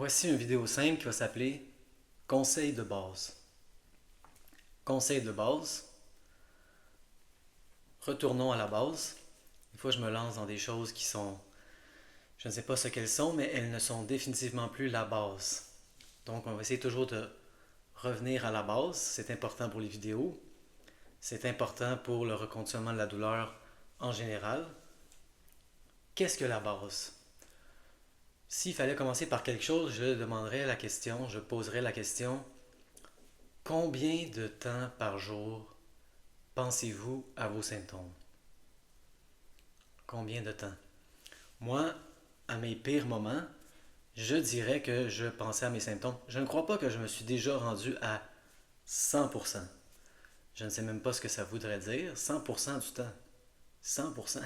Voici une vidéo simple qui va s'appeler Conseil de base. Conseil de base. Retournons à la base. Des fois, je me lance dans des choses qui sont, je ne sais pas ce qu'elles sont, mais elles ne sont définitivement plus la base. Donc, on va essayer toujours de revenir à la base. C'est important pour les vidéos. C'est important pour le reconditionnement de la douleur en général. Qu'est-ce que la base? S'il fallait commencer par quelque chose, je poserais la question, combien de temps par jour pensez-vous à vos symptômes? Combien de temps? Moi, à mes pires moments, je dirais que je pensais à mes symptômes. Je ne crois pas que je me suis déjà rendu à 100%. Je ne sais même pas ce que ça voudrait dire, 100% du temps. 100%.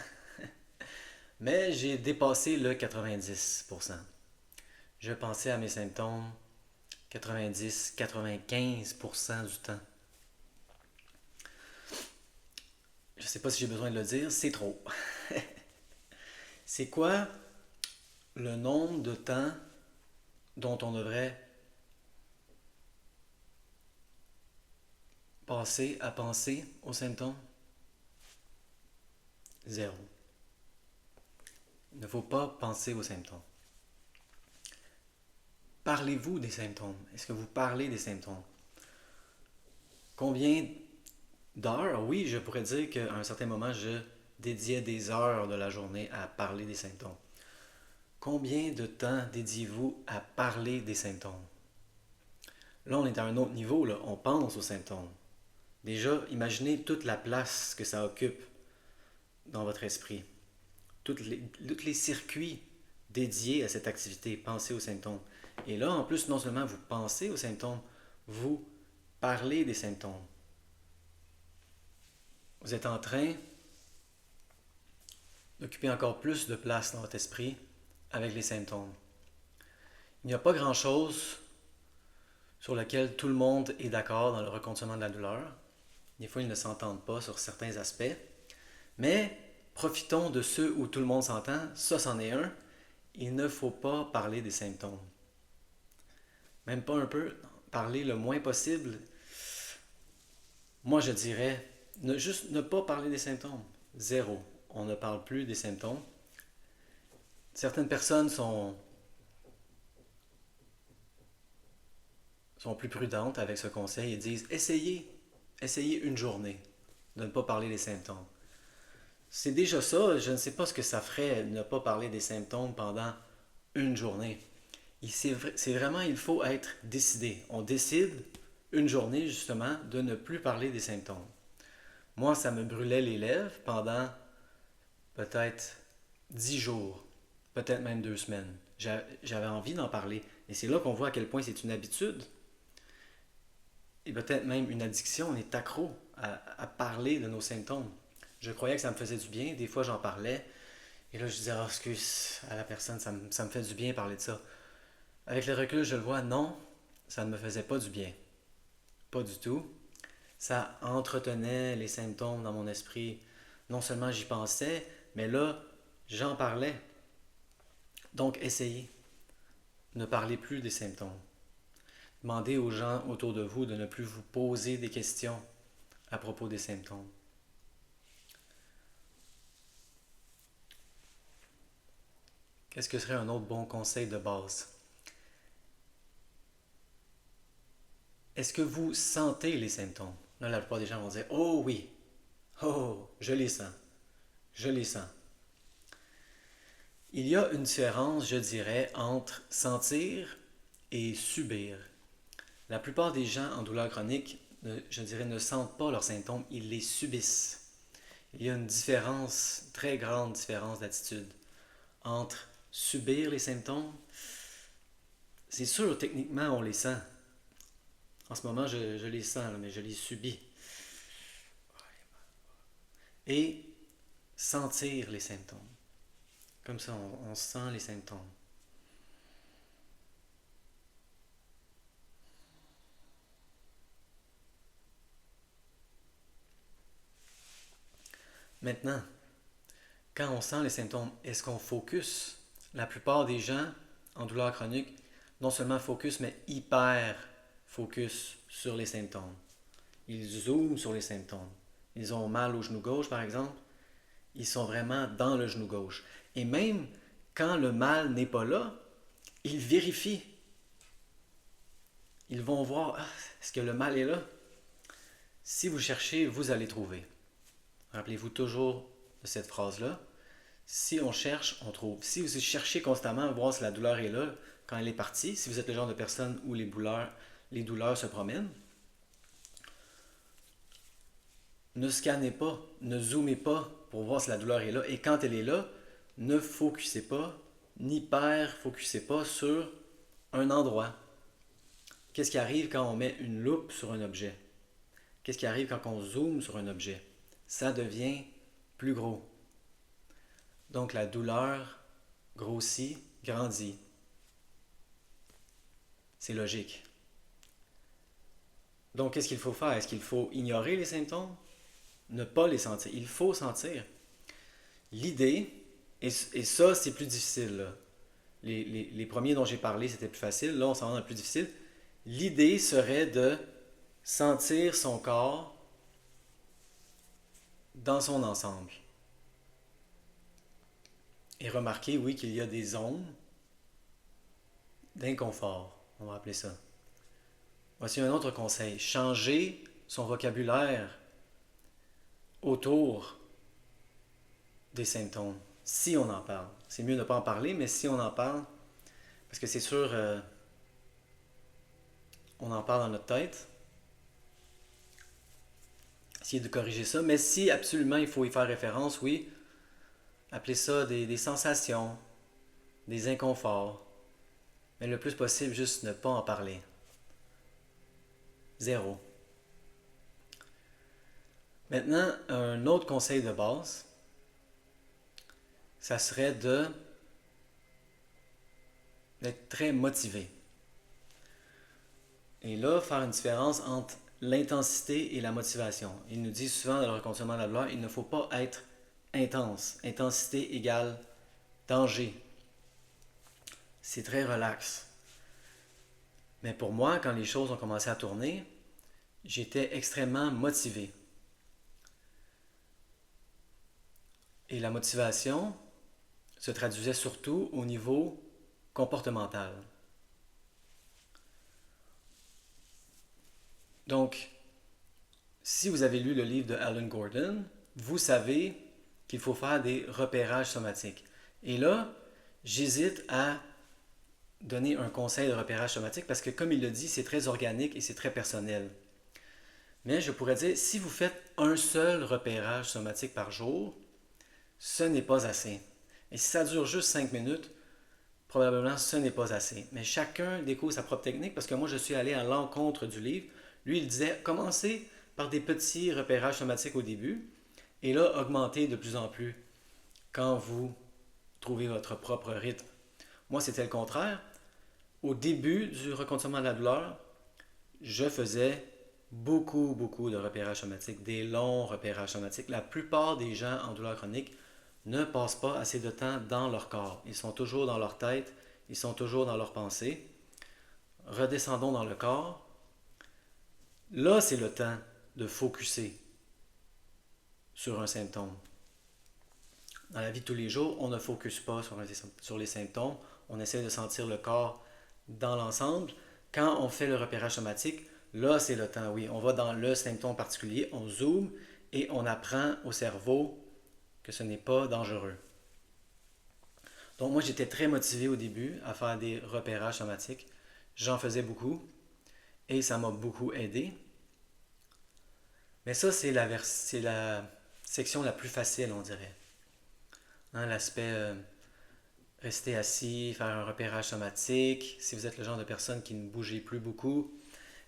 Mais j'ai dépassé le 90%. Je pensais à mes symptômes 90-95% du temps. Je ne sais pas si j'ai besoin de le dire, c'est trop. C'est quoi le nombre de temps dont on devrait passer à penser aux symptômes? Zéro. Il ne faut pas penser aux symptômes. Parlez-vous des symptômes? Est-ce que vous parlez des symptômes? Combien d'heures? Oui, je pourrais dire qu'à un certain moment, je dédiais des heures de la journée à parler des symptômes. Combien de temps dédiez-vous à parler des symptômes? Là, on est à un autre niveau, là. On pense aux symptômes. Déjà, imaginez toute la place que ça occupe dans votre esprit. Tous les circuits dédiés à cette activité, pensez aux symptômes. Et là, en plus, non seulement vous pensez aux symptômes, vous parlez des symptômes. Vous êtes en train d'occuper encore plus de place dans votre esprit avec les symptômes. Il n'y a pas grand-chose sur lequel tout le monde est d'accord dans le reconditionnement de la douleur. Des fois, ils ne s'entendent pas sur certains aspects. Mais profitons de ceux où tout le monde s'entend. Ça, c'en est un. Il ne faut pas parler des symptômes. Même pas un peu. Parler le moins possible. Moi, je dirais, juste ne pas parler des symptômes. Zéro. On ne parle plus des symptômes. Certaines personnes sont plus prudentes avec ce conseil et disent essayez une journée de ne pas parler des symptômes. C'est déjà ça, je ne sais pas ce que ça ferait de ne pas parler des symptômes pendant une journée. C'est vraiment, il faut être décidé. On décide une journée justement de ne plus parler des symptômes. Moi, ça me brûlait les lèvres pendant peut-être 10 jours, peut-être même 2 semaines. J'avais envie d'en parler. Et c'est là qu'on voit à quel point c'est une habitude et peut-être même une addiction. On est accro à parler de nos symptômes. Je croyais que ça me faisait du bien. Des fois, j'en parlais. Et là, je disais, oh, excuse à la personne, ça me fait du bien parler de ça. Avec le recul, je le vois, non, ça ne me faisait pas du bien. Pas du tout. Ça entretenait les symptômes dans mon esprit. Non seulement j'y pensais, mais là, j'en parlais. Donc, essayez. Ne parlez plus des symptômes. Demandez aux gens autour de vous de ne plus vous poser des questions à propos des symptômes. Qu'est-ce que serait un autre bon conseil de base? Est-ce que vous sentez les symptômes? Là, la plupart des gens vont dire, oh oui, oh, je les sens, je les sens. Il y a une différence, je dirais, entre sentir et subir. La plupart des gens en douleur chronique, je dirais, ne sentent pas leurs symptômes, ils les subissent. Il y a une différence, très grande différence d'attitude entre subir les symptômes. C'est sûr, techniquement, on les sent. En ce moment, je les sens, mais je les subis. Et sentir les symptômes. Comme ça, on sent les symptômes. Maintenant, quand on sent les symptômes, est-ce qu'on focus? La plupart des gens en douleur chronique non seulement focus, mais hyper focus sur les symptômes. Ils zooment sur les symptômes. Ils ont mal au genou gauche, par exemple. Ils sont vraiment dans le genou gauche. Et même quand le mal n'est pas là, ils vérifient. Ils vont voir, est-ce que le mal est là? Si vous cherchez, vous allez trouver. Rappelez-vous toujours de cette phrase-là. Si on cherche, on trouve. Si vous cherchez constamment à voir si la douleur est là quand elle est partie, si vous êtes le genre de personne où les douleurs se promènent, ne scannez pas, ne zoomez pas pour voir si la douleur est là. Et quand elle est là, ne focussez pas, n'hyper-focussez pas sur un endroit. Qu'est-ce qui arrive quand on met une loupe sur un objet? Qu'est-ce qui arrive quand on zoome sur un objet? Ça devient plus gros. Donc la douleur grossit, grandit. C'est logique. Donc qu'est-ce qu'il faut faire? Est-ce qu'il faut ignorer les symptômes? Ne pas les sentir. Il faut sentir. L'idée, et ça c'est plus difficile. Là. Les premiers dont j'ai parlé, c'était plus facile. Là, on s'en va dans le plus difficile. L'idée serait de sentir son corps dans son ensemble. Et remarquer, oui, qu'il y a des zones d'inconfort, on va appeler ça. Voici un autre conseil. Changer son vocabulaire autour des symptômes, si on en parle. C'est mieux de ne pas en parler, mais si on en parle, parce que c'est sûr, on en parle dans notre tête, essayer de corriger ça, mais si absolument il faut y faire référence, oui, appelez ça des sensations, des inconforts, mais le plus possible, juste ne pas en parler. Zéro. Maintenant, un autre conseil de base, ça serait d'être très motivé. Et là, faire une différence entre l'intensité et la motivation. Il nous dit souvent dans le reconditionnement de la douleur, il ne faut pas être intense. Intensité égale danger. C'est très relax. Mais pour moi, quand les choses ont commencé à tourner, j'étais extrêmement motivé. Et la motivation se traduisait surtout au niveau comportemental. Donc, si vous avez lu le livre de Alan Gordon, vous savez qu'il faut faire des repérages somatiques. Et là, j'hésite à donner un conseil de repérage somatique parce que, comme il le dit, c'est très organique et c'est très personnel. Mais je pourrais dire, si vous faites un seul repérage somatique par jour, ce n'est pas assez. Et si ça dure juste 5 minutes, probablement ce n'est pas assez. Mais chacun découvre sa propre technique parce que moi, je suis allé à l'encontre du livre. Lui, il disait, commencez par des petits repérages somatiques au début et là, augmentez de plus en plus quand vous trouvez votre propre rythme. Moi, c'était le contraire. Au début du reconditionnement de la douleur, je faisais beaucoup de repérages somatiques, des longs repérages somatiques. La plupart des gens en douleur chronique ne passent pas assez de temps dans leur corps. Ils sont toujours dans leur tête, ils sont toujours dans leurs pensées. Redescendons dans le corps. Là, c'est le temps de focusser sur un symptôme. Dans la vie de tous les jours, on ne focus pas sur les symptômes. On essaie de sentir le corps dans l'ensemble. Quand on fait le repérage somatique, là, c'est le temps, oui. On va dans le symptôme particulier, on zoome et on apprend au cerveau que ce n'est pas dangereux. Donc moi, j'étais très motivé au début à faire des repérages somatiques. J'en faisais beaucoup et ça m'a beaucoup aidé. Mais ça, c'est la section la plus facile, on dirait. Hein, l'aspect rester assis, faire un repérage somatique, si vous êtes le genre de personne qui ne bougez plus beaucoup.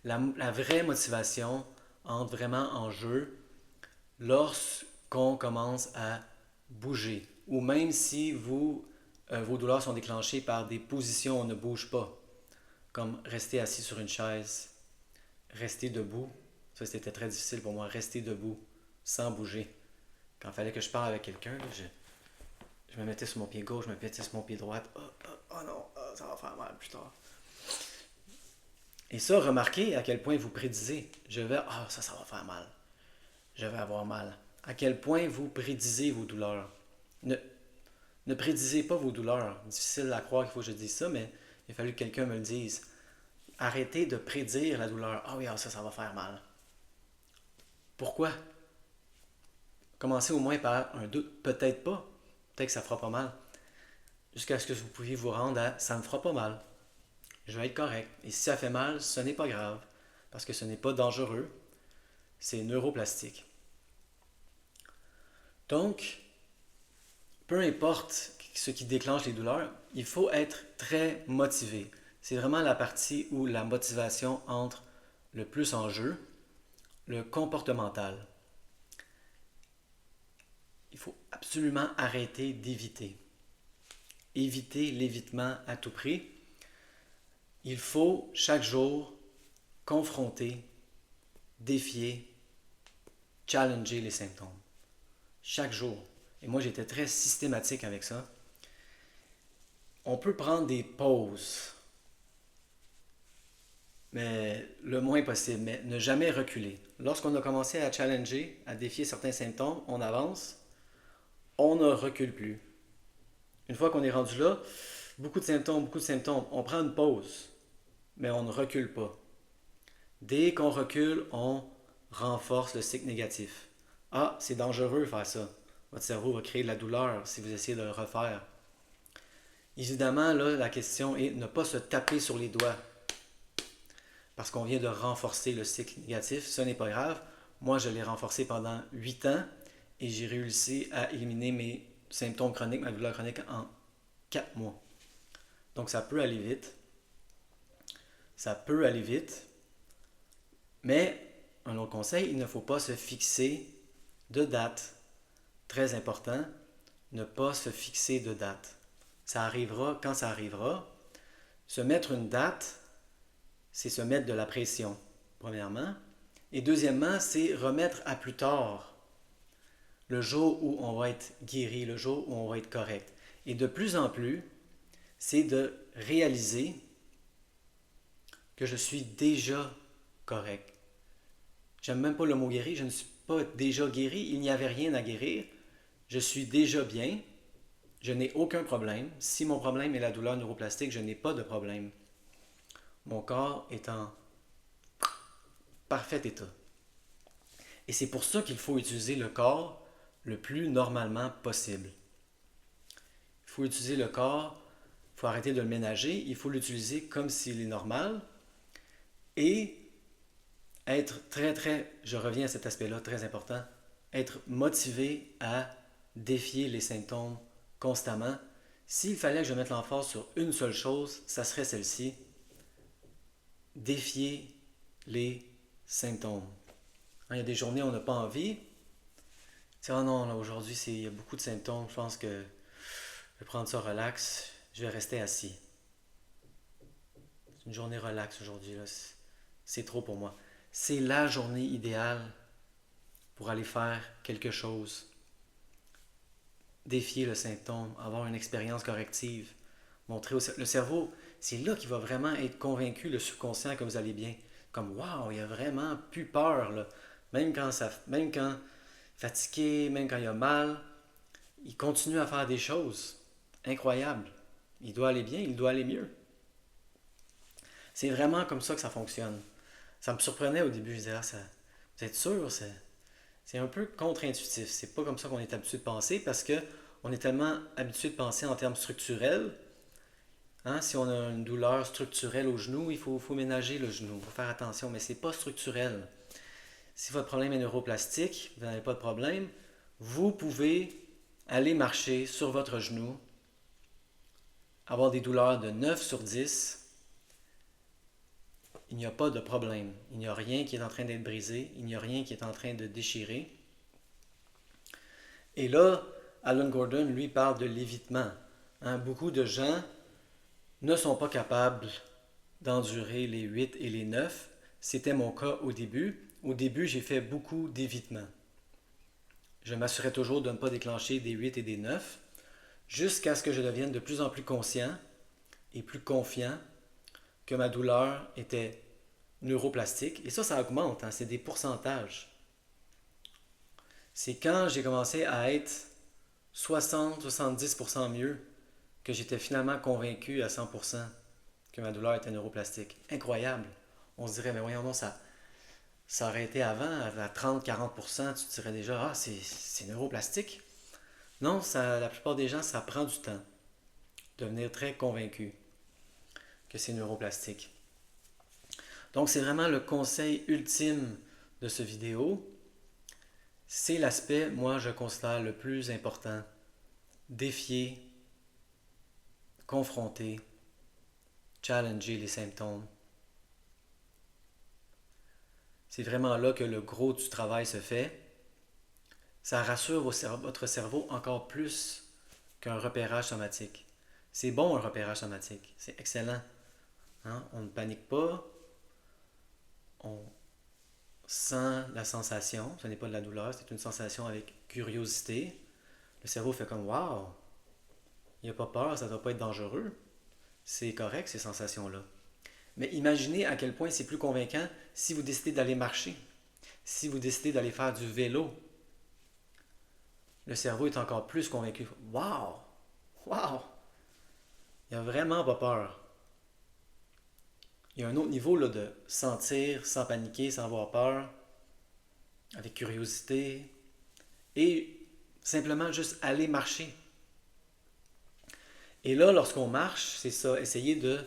La vraie motivation entre vraiment en jeu lorsqu'on commence à bouger. Ou même si vos douleurs sont déclenchées par des positions où on ne bouge pas, comme rester assis sur une chaise, rester debout. Ça, c'était très difficile pour moi, rester debout, sans bouger. Quand il fallait que je parle avec quelqu'un, je me mettais sur mon pied gauche, je me mettais sur mon pied droit. Oh non, ça va faire mal plus tard. Et ça, remarquez à quel point vous prédisez. Ça va faire mal. Je vais avoir mal. À quel point vous prédisez vos douleurs. Ne, ne prédisez pas vos douleurs. Difficile à croire qu'il faut que je dise ça, mais il a fallu que quelqu'un me le dise. Arrêtez de prédire la douleur. Ah oui, ça va faire mal. Pourquoi? Commencez au moins par un doute. Peut-être pas. Peut-être que ça fera pas mal. Jusqu'à ce que vous puissiez vous rendre à ça me fera pas mal. Je vais être correct. Et si ça fait mal, ce n'est pas grave. Parce que ce n'est pas dangereux. C'est neuroplastique. Donc, peu importe ce qui déclenche les douleurs, il faut être très motivé. C'est vraiment la partie où la motivation entre le plus en jeu, le comportemental. Il faut absolument arrêter d'éviter. Éviter l'évitement à tout prix. Il faut chaque jour confronter, défier, challenger les symptômes. Chaque jour. Et moi, j'étais très systématique avec ça. On peut prendre des pauses, mais le moins possible, mais ne jamais reculer. Lorsqu'on a commencé à challenger, à défier certains symptômes, on avance, on ne recule plus. Une fois qu'on est rendu là, beaucoup de symptômes, on prend une pause, mais on ne recule pas. Dès qu'on recule, on renforce le cycle négatif. Ah, c'est dangereux de faire ça. Votre cerveau va créer de la douleur si vous essayez de le refaire. Évidemment, là, la question est de ne pas se taper sur les doigts parce qu'on vient de renforcer le cycle négatif. Ce n'est pas grave. Moi, je l'ai renforcé pendant 8 ans et j'ai réussi à éliminer mes symptômes chroniques, ma douleur chronique en 4 mois. Donc, ça peut aller vite. Ça peut aller vite. Mais, un autre conseil, il ne faut pas se fixer de date. Très important, ne pas se fixer de date. Ça arrivera quand ça arrivera. Se mettre une date, c'est se mettre de la pression, premièrement. Et deuxièmement, c'est remettre à plus tard le jour où on va être guéri, le jour où on va être correct. Et de plus en plus, c'est de réaliser que je suis déjà correct. J'aime même pas le mot guéri, je ne suis pas déjà guéri, il n'y avait rien à guérir. Je suis déjà bien, je n'ai aucun problème. Si mon problème est la douleur neuroplastique, je n'ai pas de problème. Mon corps est en parfait état. Et c'est pour ça qu'il faut utiliser le corps le plus normalement possible. Il faut utiliser le corps, il faut arrêter de le ménager, il faut l'utiliser comme s'il est normal et être je reviens à cet aspect-là très important, être motivé à défier les symptômes constamment. S'il fallait que je mette l'emphase sur une seule chose, ça serait celle-ci. Défier les symptômes. Il y a des journées où on n'a pas envie. Ah non, là, aujourd'hui, il y a beaucoup de symptômes. Je pense que je vais prendre ça relax. Je vais rester assis. C'est une journée relax aujourd'hui. Là. C'est trop pour moi. C'est la journée idéale pour aller faire quelque chose. Défier le symptôme, avoir une expérience corrective, montrer le cerveau, c'est là qu'il va vraiment être convaincu, le subconscient, que vous allez bien. Comme, waouh, il a vraiment plus peur, là. Même quand fatigué, même quand il a mal, il continue à faire des choses incroyables. Il doit aller bien, il doit aller mieux. C'est vraiment comme ça que ça fonctionne. Ça me surprenait au début, je disais, vous êtes sûr, c'est un peu contre-intuitif. C'est pas comme ça qu'on est habitué de penser parce que on est tellement habitué de penser en termes structurels. Hein? Si on a une douleur structurelle au genou, il faut ménager le genou. Il faut faire attention, mais c'est pas structurel. Si votre problème est neuroplastique, vous n'avez pas de problème, vous pouvez aller marcher sur votre genou, avoir des douleurs de 9 sur 10. Il n'y a pas de problème. Il n'y a rien qui est en train d'être brisé. Il n'y a rien qui est en train de déchirer. Et là, Alan Gordon, lui, parle de l'évitement. Hein, beaucoup de gens ne sont pas capables d'endurer les 8 et les 9. C'était mon cas au début. Au début, j'ai fait beaucoup d'évitement. Je m'assurais toujours de ne pas déclencher des 8 et des 9 jusqu'à ce que je devienne de plus en plus conscient et plus confiant que ma douleur était neuroplastique. Et ça augmente, hein, c'est des pourcentages. C'est quand j'ai commencé à être 60-70% mieux que j'étais finalement convaincu à 100% que ma douleur était neuroplastique. Incroyable. On se dirait, mais voyons non, ça aurait été avant, à 30-40%, tu te dirais déjà, ah, c'est neuroplastique. Non, la plupart des gens, ça prend du temps de devenir très convaincu que c'est neuroplastique. Donc, c'est vraiment le conseil ultime de ce vidéo. C'est l'aspect, moi, je considère le plus important. Défier, confronter, challenger les symptômes. C'est vraiment là que le gros du travail se fait. Ça rassure votre cerveau encore plus qu'un repérage somatique. C'est bon un repérage somatique, c'est excellent. Hein? On ne panique pas, on sent la sensation, ce n'est pas de la douleur, c'est une sensation avec curiosité. Le cerveau fait comme waouh, il n'y a pas peur, ça ne doit pas être dangereux. C'est correct ces sensations-là. Mais imaginez à quel point c'est plus convaincant si vous décidez d'aller marcher, si vous décidez d'aller faire du vélo. Le cerveau est encore plus convaincu. Waouh! Waouh! Il n'y a vraiment pas peur. Il y a un autre niveau là, de sentir sans paniquer, sans avoir peur, avec curiosité, et simplement juste aller marcher. Et là, lorsqu'on marche, c'est ça, essayer de...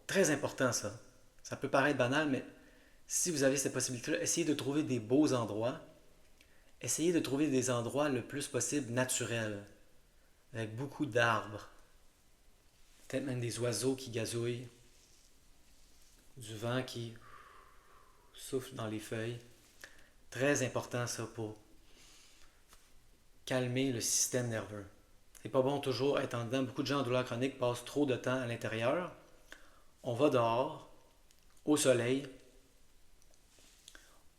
Très important ça. Ça peut paraître banal, mais si vous avez cette possibilité-là, essayez de trouver des beaux endroits. Essayez de trouver des endroits le plus possible naturels, avec beaucoup d'arbres, peut-être même des oiseaux qui gazouillent, du vent qui souffle dans les feuilles. Très important ça pour calmer le système nerveux. C'est pas bon toujours être en dedans. Beaucoup de gens en douleur chronique passent trop de temps à l'intérieur. On va dehors, au soleil,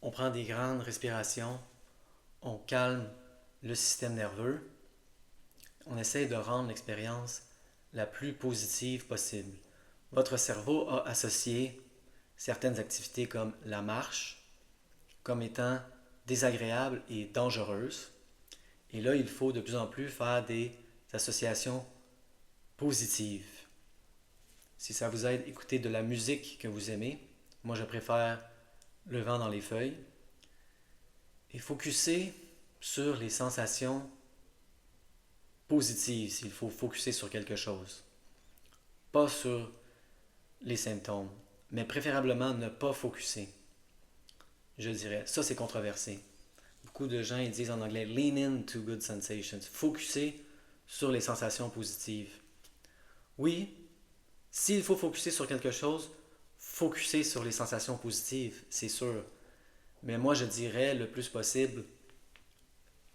on prend des grandes respirations, on calme le système nerveux, on essaie de rendre l'expérience la plus positive possible. Votre cerveau a associé certaines activités comme la marche comme étant désagréables et dangereuses. Et là, il faut de plus en plus faire des associations positives. Si ça vous aide, écoutez de la musique que vous aimez. Moi, je préfère Le vent dans les feuilles. Et focuser sur les sensations positives s'il faut focuser sur quelque chose. Pas sur les symptômes, mais préférablement ne pas focuser. Je dirais, ça c'est controversé. Beaucoup de gens ils disent en anglais lean into good sensations. Focuser sur les sensations positives. Oui, s'il faut focuser sur quelque chose, focuser sur les sensations positives, c'est sûr. Mais moi je dirais le plus possible,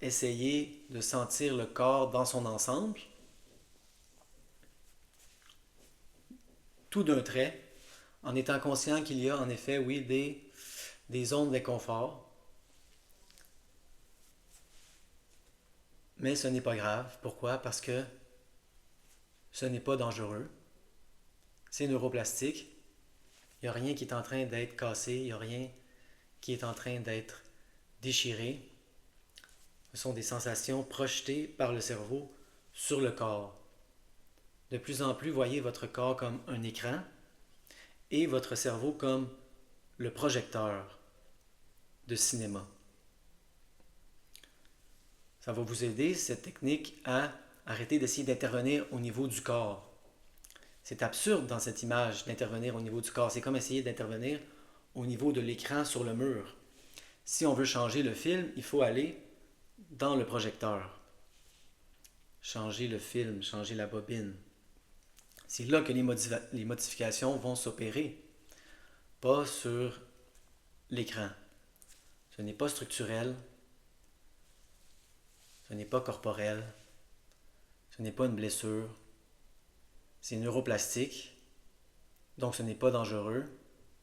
essayez de sentir le corps dans son ensemble, tout d'un trait, en étant conscient qu'il y a en effet, oui, des zones d'inconfort. Mais ce n'est pas grave. Pourquoi? Parce que ce n'est pas dangereux. C'est neuroplastique. Il n'y a rien qui est en train d'être cassé. Il n'y a rien qui est en train d'être déchiré. Ce sont des sensations projetées par le cerveau sur le corps. De plus en plus, voyez votre corps comme un écran et votre cerveau comme le projecteur de cinéma. Ça va vous aider, cette technique, à arrêter d'essayer d'intervenir au niveau du corps. C'est absurde dans cette image d'intervenir au niveau du corps. C'est comme essayer d'intervenir au niveau de l'écran sur le mur. Si on veut changer le film, il faut aller dans le projecteur. Changer le film, changer la bobine. C'est là que les modifications vont s'opérer, pas sur l'écran. Ce n'est pas structurel, ce n'est pas corporel, ce n'est pas une blessure, c'est neuroplastique, donc ce n'est pas dangereux.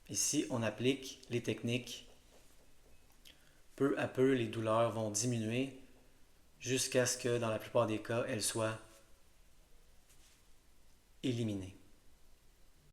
Ici, on applique les techniques. Peu à peu, les douleurs vont diminuer jusqu'à ce que, dans la plupart des cas, elles soient éliminées.